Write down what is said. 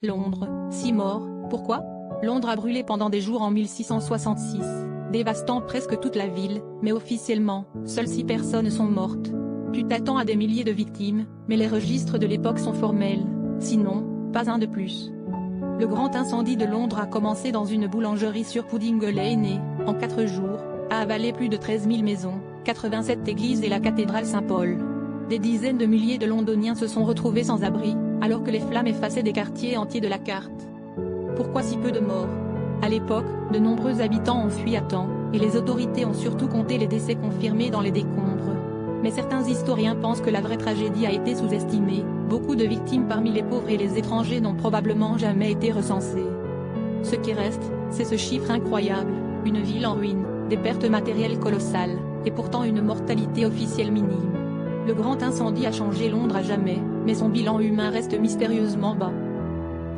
Londres, 6 morts, pourquoi? Londres a brûlé pendant des jours en 1666, dévastant presque toute la ville, mais officiellement, seules 6 personnes sont mortes. Tu t'attends à des milliers de victimes, mais les registres de l'époque sont formels, sinon, pas un de plus. Le grand incendie de Londres a commencé dans une boulangerie sur Pudding Lane et, en 4 jours, a avalé plus de 13 000 maisons, 87 églises et la cathédrale Saint-Paul. Des dizaines de milliers de Londoniens se sont retrouvés sans abri, alors que les flammes effaçaient des quartiers entiers de la carte. Pourquoi si peu de morts? À l'époque, de nombreux habitants ont fui à temps, et les autorités ont surtout compté les décès confirmés dans les décombres. Mais certains historiens pensent que la vraie tragédie a été sous-estimée, beaucoup de victimes parmi les pauvres et les étrangers n'ont probablement jamais été recensées. Ce qui reste, c'est ce chiffre incroyable, une ville en ruine, des pertes matérielles colossales, et pourtant une mortalité officielle minime. Le grand incendie a changé Londres à jamais, mais son bilan humain reste mystérieusement bas.